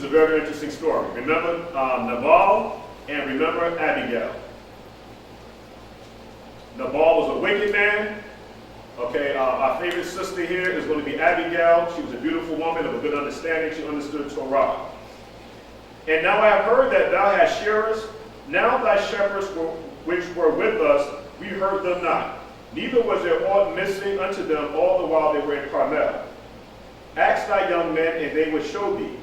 is a very interesting story. Remember Nabal and remember Abigail. Nabal was a wicked man. Okay, our favorite sister here is going to be Abigail. She was a beautiful woman of a good understanding. She understood Torah. And now I have heard that thou hast shearers. Now thy shepherds which were with us, we heard them not. Neither was there aught missing unto them all the while they were in Carmel. Ask thy young men, and they will show thee.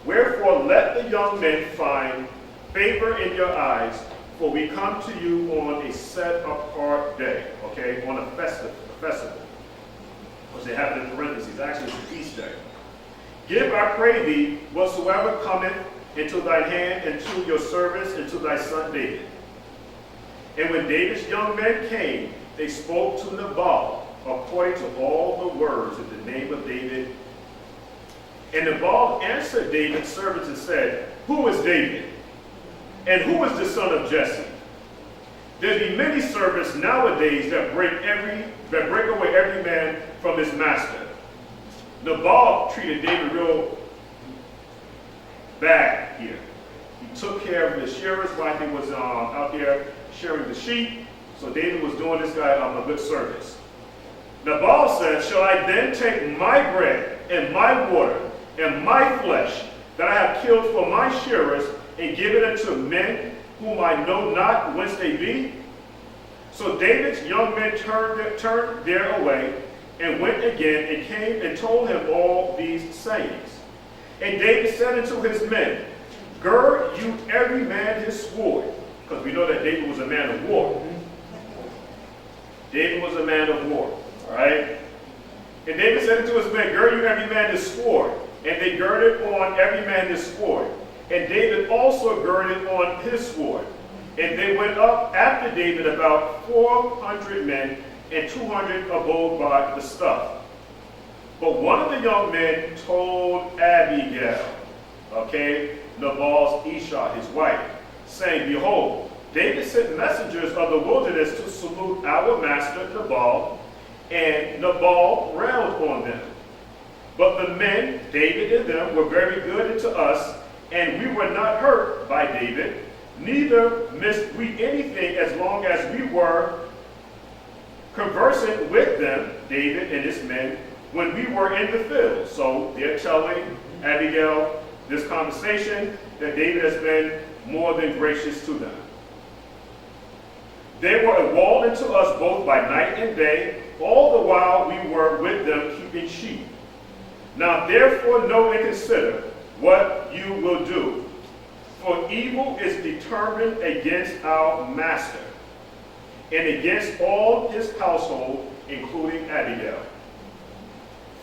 Wherefore let the young men find favor in your eyes, for we come to you on a set apart day, okay, on a festival, which they have it in parentheses. Actually, it's a feast day. Give, I pray thee, whatsoever cometh into thine hand, and to your service, and to thy son David. And when David's young men came, they spoke to Nabal according to all the words of the name of David. And Nabal answered David's servants and said, Who is David? And who is the son of Jesse? There be many servants nowadays that break away every man from his master. Nabal treated David real bad here. He took care of the shearers while he was out there shearing the sheep. So David was doing this guy a good service. Nabal said, Shall I then take my bread and my water and my flesh that I have killed for my shearers and give it unto men whom I know not whence they be? So David's young men turned their away and went again and came and told him all these sayings. And David said unto his men, Gird you every man his sword, because we know that David was a man of war. David was a man of war, all right? And David said unto his men, Gird you every man his sword. And they girded on every man his sword. And David also girded on his sword. And they went up after David about 400 men, and 200 abode by the stuff. But one of the young men told Abigail, okay, Nabal's Isha, his wife, saying, Behold, David sent messengers of the wilderness to salute our master Nabal, and Nabal railed on them. But the men, David and them, were very good unto us, and we were not hurt by David, neither missed we anything as long as we were conversant with them, David and his men, when we were in the field. So they're telling Abigail this conversation that David has been more than gracious to them. They were a wall unto us both by night and day, all the while we were with them keeping sheep. Now therefore know and consider what you will do, for evil is determined against our master, and against all his household, including Abigail.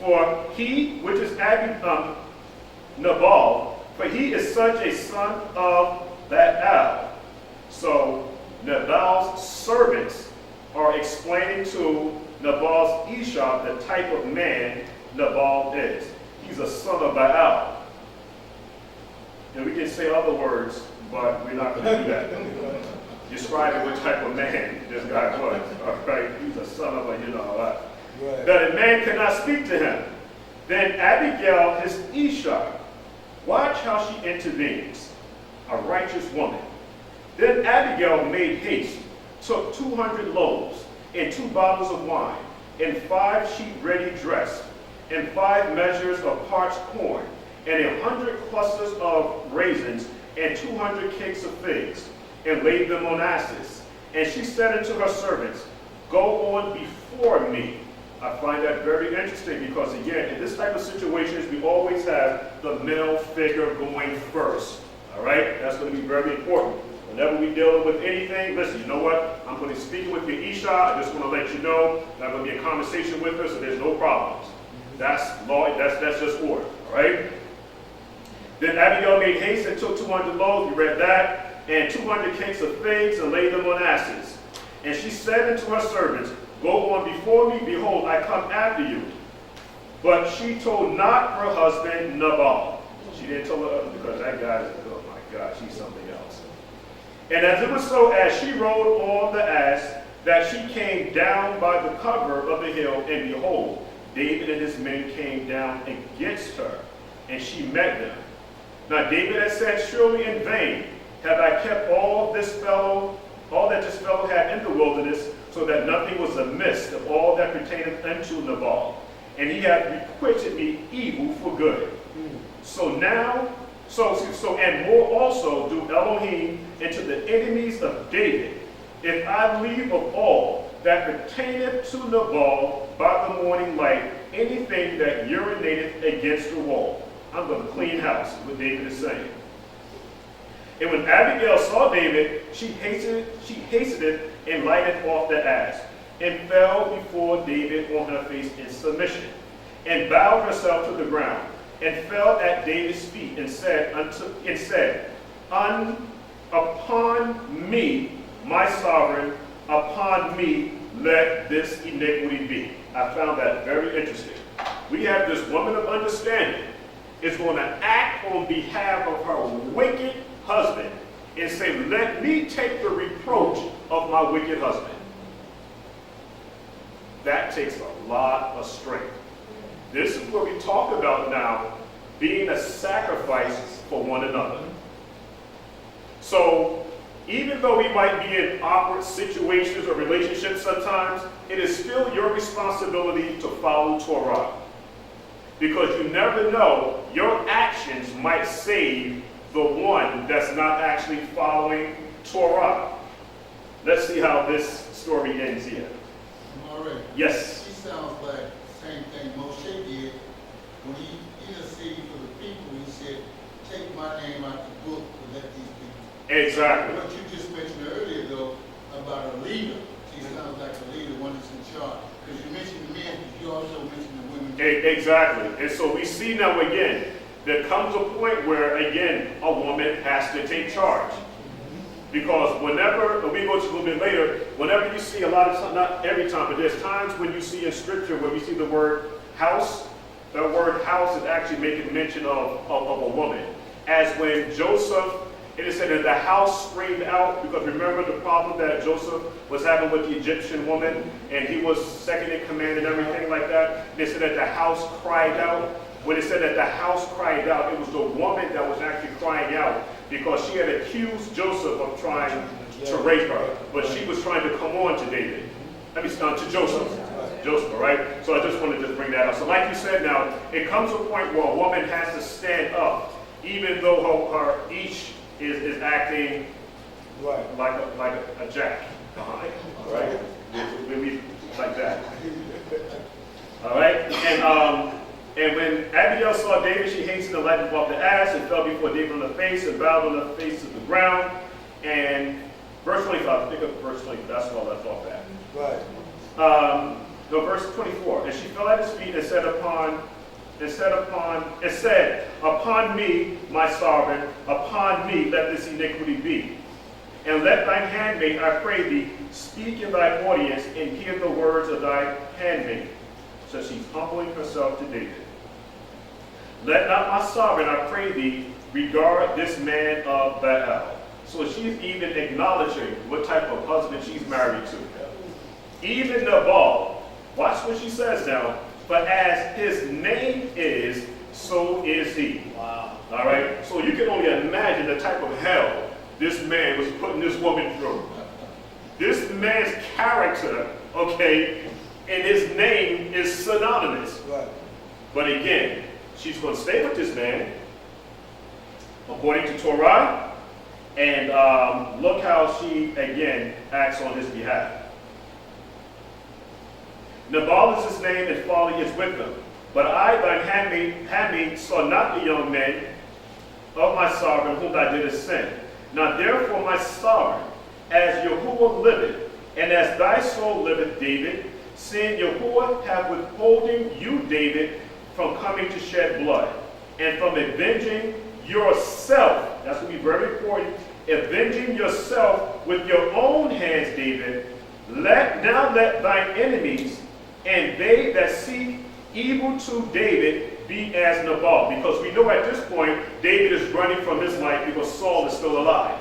For he, which is Nabal, for he is such a son of that Al. So Nabal's servants are explaining to Nabal's Isha the type of man Nabal is. He's a son of Baal. And we can say other words, but we're not going to do that. Describing what type of man this guy was. All right, he's a son of a, right. That a man cannot speak to him. Then Abigail, his Isha, watch how she intervenes, a righteous woman. Then Abigail made haste, took 200 loaves, and 2 bottles of wine, and 5 sheep ready dressed, and 5 measures of parched corn, and 100 clusters of raisins, and 200 cakes of figs, and laid them on asses. And she said unto her servants, Go on before me. I find that very interesting because, again, in this type of situations, we always have the male figure going first. All right? That's going to be very important. Whenever we deal with anything, listen, you know what? I'm going to be speaking with your Isha. I just want to let you know that I'm going to be in conversation with her, so there's no problems. That's law. That's just order. All right? Then Abigail made haste and took 200 loaves, we read that, and 200 cakes of figs, and laid them on asses. And she said unto her servants, Go on before me, behold, I come after you. But she told not her husband Nabal. She didn't tell her husband because that guy is, oh my God, she's something else. And as it was so, as she rode on the ass, that she came down by the cover of the hill, and behold, David and his men came down against her, and she met them. Now David had said, surely in vain have I kept all that this fellow had in the wilderness, so that nothing was amiss of all that pertaineth unto Nabal. And he hath requited me evil for good. And more also do Elohim into the enemies of David, if I leave of all that pertaineth to Nabal by the morning light anything that urinateth against the wall. I'm going to clean house, is what David is saying. And when Abigail saw David, she hastened and lighted off the ass, and fell before David on her face in submission, and bowed herself to the ground, and fell at David's feet, and said, Upon me, my sovereign, upon me let this iniquity be. I found that very interesting. We have this woman of understanding is going to act on behalf of her wicked husband and say, let me take the reproach of my wicked husband. That takes a lot of strength. This is what we talk about now, being a sacrifice for one another. So, even though we might be in awkward situations or relationships sometimes, it is still your responsibility to follow Torah. Because you never know, your actions might save the one that's not actually following Torah. Let's see how this story ends here. All right. Yes. She sounds like the same thing Moshe did when he interceded for the people. He said, take my name out the book and let these people. Exactly. What you just mentioned earlier, though, about a leader. She sounds like a leader, one that's in charge. Because you mentioned the men, but you also mentioned the women. Exactly. And so we see now again, there comes a point where, again, a woman has to take charge. Because whenever, and we go to a little bit later, whenever you see a lot of times, not every time, but there's times when you see in Scripture where we see the word house, the word house is actually making mention of a woman. As when Joseph, it is said that the house screamed out, because remember the problem that Joseph was having with the Egyptian woman, and he was second in command and everything like that. They said that the house cried out. When it said that the house cried out, it was the woman that was actually crying out, because she had accused Joseph of trying to rape her, but she was trying to come on to David. To Joseph, all right? So I just wanted to bring that up. So like you said now, it comes to a point where a woman has to stand up, even though her each is acting like a jack behind, right? Maybe like that. All right? And when Abigail saw David, she hastened to light him off the ass and fell before David on the face and bowed on the face to the ground. And verse 25, pick up verse 20, that's all I left off at. Right. Verse 24, and she fell at his feet and said, Upon me, my sovereign, upon me let this iniquity be. And let thine handmaid, I pray thee, speak in thy audience and hear the words of thy handmaid. So she's humbling herself to David. Let not my sovereign, I pray thee, regard this man of Baal. So she's even acknowledging what type of husband she's married to. Even Nabal, watch what she says now, but as his name is, so is he. Wow. All right? So you can only imagine the type of hell this man was putting this woman through. This man's character, okay, and his name is synonymous. Right. But again, she's going to stay with this man, according to Torah, and look how she, again, acts on his behalf. Nabal is his name, and folly is with him. But I, thine handmaid, saw not the young men of my sovereign whom thou didst send. Now therefore, my sovereign, as Yahuah liveth, and as thy soul liveth, David, seeing Yahuah have withholding you, David, from coming to shed blood, and from avenging yourself, that's going to be very important, avenging yourself with your own hands, David, let thine enemies and they that seek evil to David be as Nabal. Because we know at this point, David is running from his life because Saul is still alive.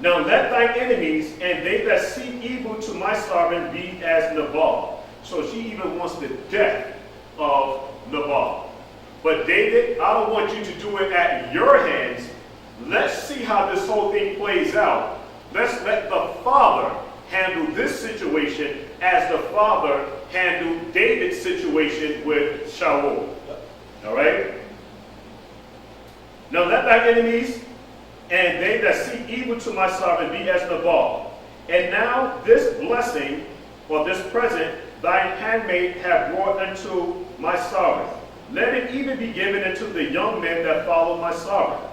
Now let thine enemies and they that seek evil to my sovereign be as Nabal. So she even wants the death of Nabal. But David, I don't want you to do it at your hands. Let's see how this whole thing plays out. Let's let the father handle this situation as the father handled David's situation with Shaul. All right? Now let thy enemies and they that seek evil to my sovereign be as Nabal. And now this blessing, or this present, thine handmaid have brought unto my sovereign. Let it even be given unto the young men that follow my sovereign.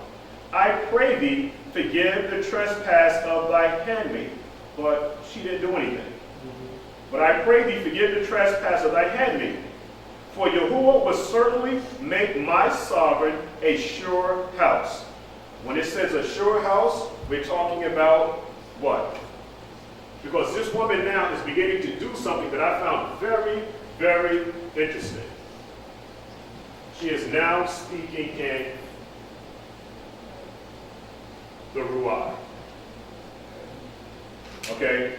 I pray thee, forgive the trespass of thy handmaid. But she didn't do anything. But I pray thee, forgive the trespass of thy handmaid. For Yahuah will certainly make my sovereign a sure house. When it says a sure house, we're talking about what? Because this woman now is beginning to do something that I found very, very interesting. She is now speaking in the Ruach. Okay?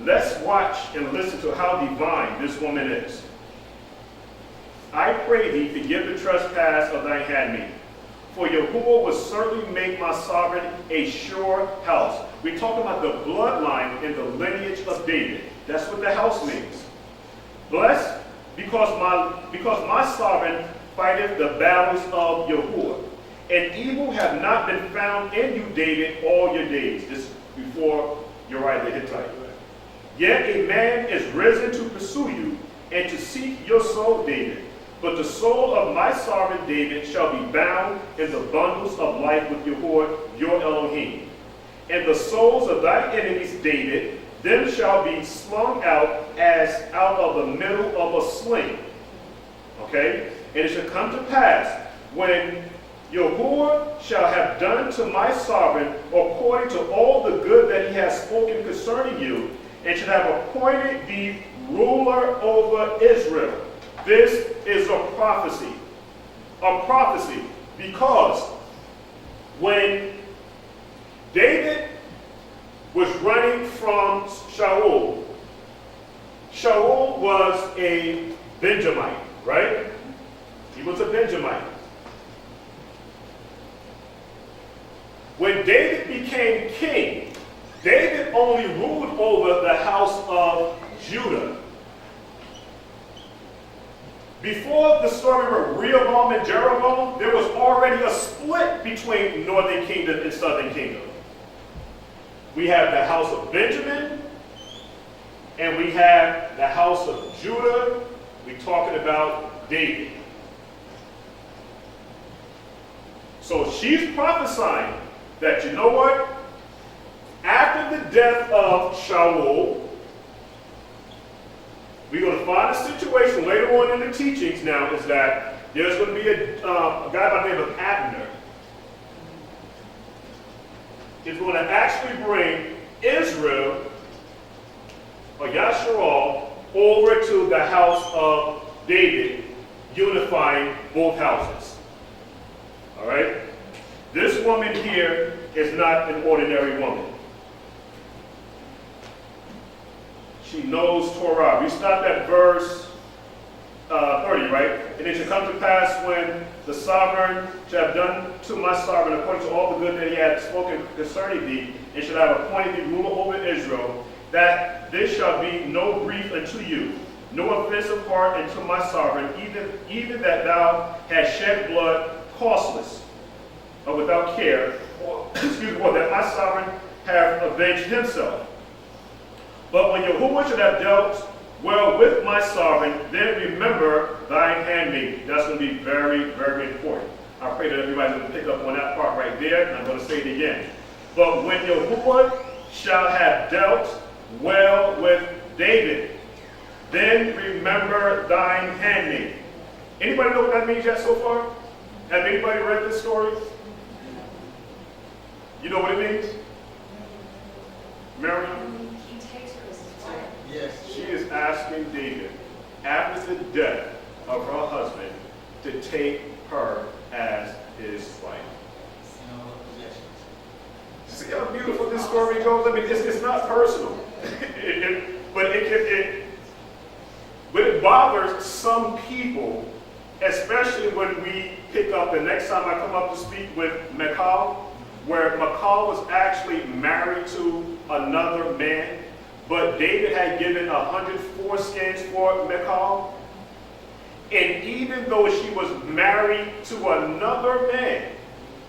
Let's watch and listen to how divine this woman is. I pray thee, forgive the trespass of thy handmaid. For Yahuah will certainly make my sovereign a sure house. We're talking about the bloodline and the lineage of David. That's what the house means. Blessed because my sovereign fighteth the battles of Yahuah. And evil have not been found in you, David, all your days. This is before Uriah the Hittite. Yet a man is risen to pursue you and to seek your soul, David. But the soul of my sovereign David shall be bound in the bundles of life with Yahuah, your Elohim. And the souls of thy enemies, David, them shall be slung out as out of the middle of a sling. Okay? And it shall come to pass, when Yahuah shall have done to my sovereign according to all the good that he has spoken concerning you, and shall have appointed thee ruler over Israel. This is a prophecy. A prophecy. Because when David was running from Shaul, Shaul was a Benjamite, right? He was a Benjamite. When David became king, David only ruled over the house of Judah. Before the story of Rehoboam and Jeroboam, there was already a split between northern kingdom and southern kingdom. We have the house of Benjamin, and we have the house of Judah. We're talking about David. So she's prophesying that, you know what? After the death of Shaul, we're going to find a situation later on in the teachings now is that there's going to be a guy by the name of Abner. He's going to actually bring Israel, or Yashra'al, over to the house of David, unifying both houses. All right? This woman here is not an ordinary woman. She knows Torah. We stopped at verse 30, right? And it shall come to pass when the sovereign shall have done to my sovereign according to all the good that he had spoken concerning thee, and shall have appointed thee ruler over Israel, that this shall be no grief unto you, no offensive part unto my sovereign, even that thou hast shed blood causeless, or without care, or that my sovereign have avenged himself. But when Yahuah should have dealt well with my sovereign, then remember thine handmaid. That's going to be very, very important. I pray that everybody's going to pick up on that part right there, and I'm going to say it again. But when Yahuah shall have dealt well with David, then remember thine handmaid. Anybody know what that means yet so far? Have anybody read this story? You know what it means? Miriam? Yes. She is asking David, after the death of her husband, to take her as his wife. See how beautiful this story goes? I mean, it's not personal. But it bothers some people especially when we pick up the next time I come up to speak with Michal, where Michal was actually married to another man, but David had given 100 foreskins for Michal. And even though she was married to another man,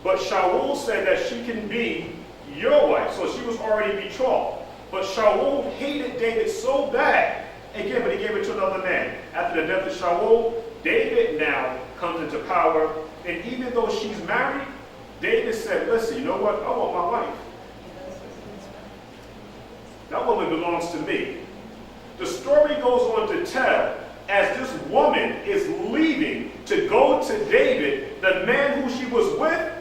but Shaul said that she can be your wife, so she was already betrothed. But Shaul hated David so bad, again, but he gave it to another man. After the death of Shaul, David now comes into power, and even though she's married, David said, listen, you know what, I want my wife. That woman belongs to me. The story goes on to tell, as this woman is leaving to go to David, the man who she was with,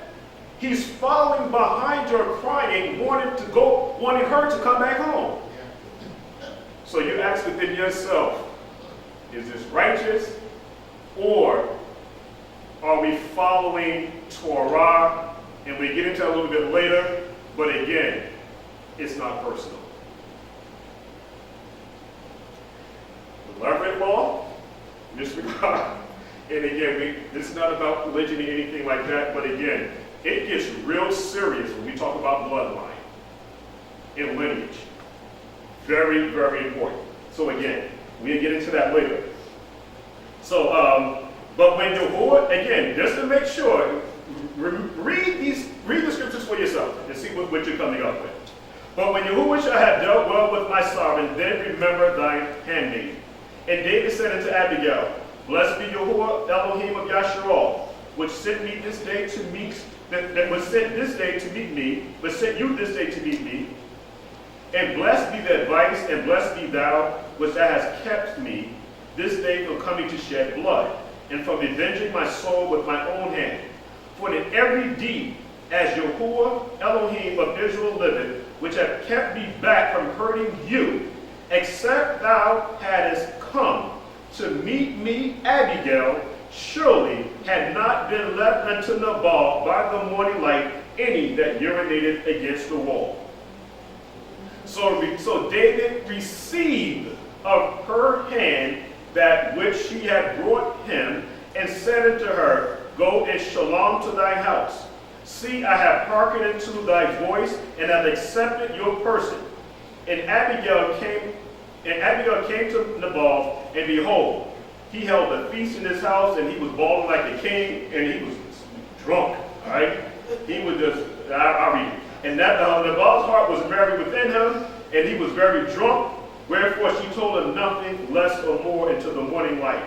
he's following behind her crying, wanting her to come back home. So you ask within yourself, is this righteous, or are we following Torah? And we get into that a little bit later, but again, it's not personal. The Levirate law, disregard. And again, this is not about religion or anything like that, but again, it gets real serious when we talk about bloodline and lineage. Very, very important. So again, we'll get into that later. So, but when Yahuah, again, just to make sure, read the scriptures for yourself and see what you're coming up with. But when Yahuah shall have dealt well with my sovereign, then remember thine handmaid. And David said unto Abigail, blessed be Yahuah, Elohim of Yashra'al, which sent me this day to meet, that was sent this day to meet me, but sent you this day to meet me. And blessed be the advice, and blessed be thou, which thou hast kept me this day from coming to shed blood, and from avenging my soul with my own hand. For in every deed, as Yahuah, Elohim of Israel liveth, which have kept me back from hurting you, except thou hadst come to meet me, Abigail, surely had not been left unto Nabal by the morning light any that urinated against the wall. So David received of her hand that which she had brought him, and said unto her, go and shalom to thy house. See, I have hearkened unto thy voice, and have accepted your person. And Abigail came to Nabal, and behold, he held a feast in his house, and he was bawling like a king, and he was drunk. All right, he was just. I'll read it. And that Nabal's heart was merry within him, and he was very drunk. Wherefore she told him nothing less or more until the morning light.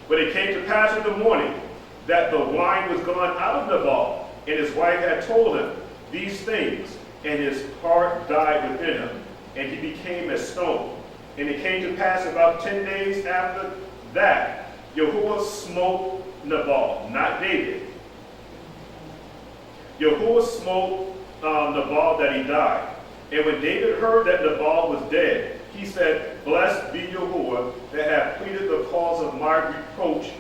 But it came to pass in the morning that the wine was gone out of Nabal, and his wife had told him these things, and his heart died within him, and he became as stone. And it came to pass about 10 days after that, Yahuah smote Nabal, not David. Yahuah smote Nabal that he died. And when David heard that Nabal was dead, he said, blessed be Yahuah that hath pleaded the cause of my reproach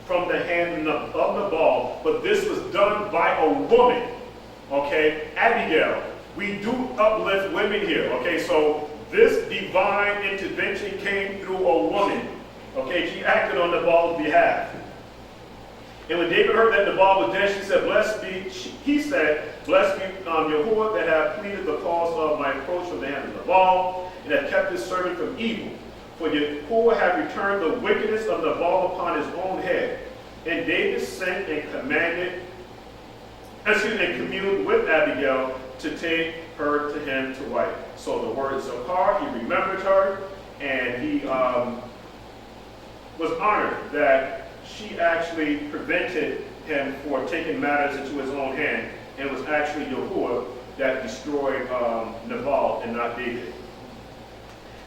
from the hand of Nabal. But this was done by a woman. Okay, Abigail. We do uplift women here. Okay, so this divine intervention came through a woman. Okay, she acted on Nabal's behalf. And when David heard that Nabal was dead, he said, blessed be Yahuah that hath pleaded the cause of my reproach from the hand of Nabal, and hath kept his servant from evil. For Yahuah hath returned the wickedness of Nabal upon his own head. And David sent and communed with Abigail to take her to him to wife. So the word Zohar, he remembered her, and he was honored that she actually prevented him for taking matters into his own hand, and it was actually Yahuah that destroyed Nabal and not David.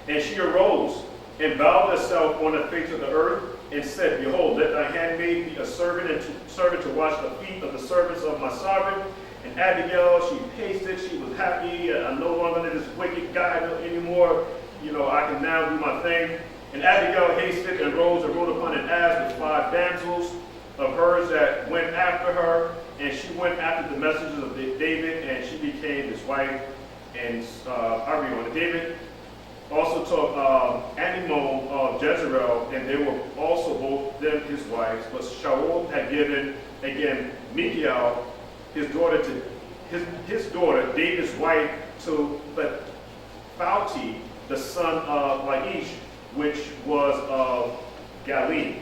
And she arose and bowed herself on the face of the earth, and said, behold, let thy handmaid be a servant to wash the feet of the servants of my sovereign. And Abigail, she tasted, she was happy. I'm no longer this wicked guy anymore. You know, I can now do my thing. And Abigail hasted and rose and rode upon an ass with 5 damsels of hers that went after her. And she went after the messengers of David, and she became his wife. And I read on. David also took Animon of Jezreel, and they were also both them his wives, but Shaul had given again Michal, his daughter, David's wife, to Phalti, the son of Laish, which was of Galilee.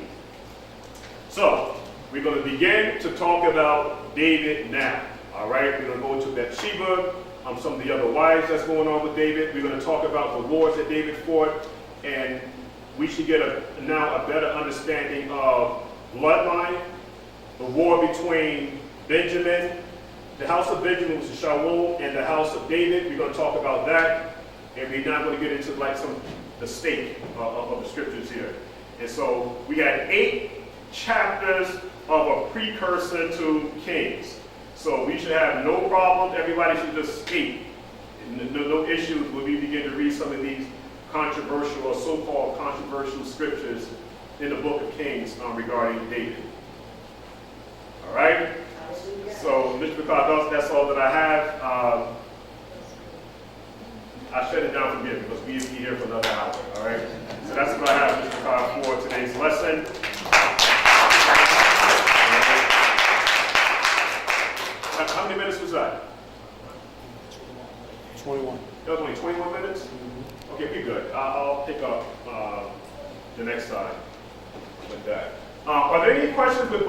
So, we're going to begin to talk about David now. All right, we're going to go into Bathsheba, some of the other wives that's going on with David. We're going to talk about the wars that David fought, and we should get now a better understanding of bloodline, the war between Benjamin, the house of Benjamin, which is Shaul, and the house of David. We're going to talk about that, and we're not going to get into like the stake of the scriptures here. And so we got 8 chapters of a precursor to Kings. So we should have no problem. Everybody should just skate. No issues when we begin to read some of these controversial or so-called controversial scriptures in the book of Kings regarding David. All right? So, Mr. McCall, that's all that I have. I shut it down from here because we'll be here for another hour. All right? So that's what I have, Mr. McCall, for today's lesson. How many minutes was that? 21. That was only 21 minutes? Okay, we good. I'll pick up the next time with that. Are there any questions with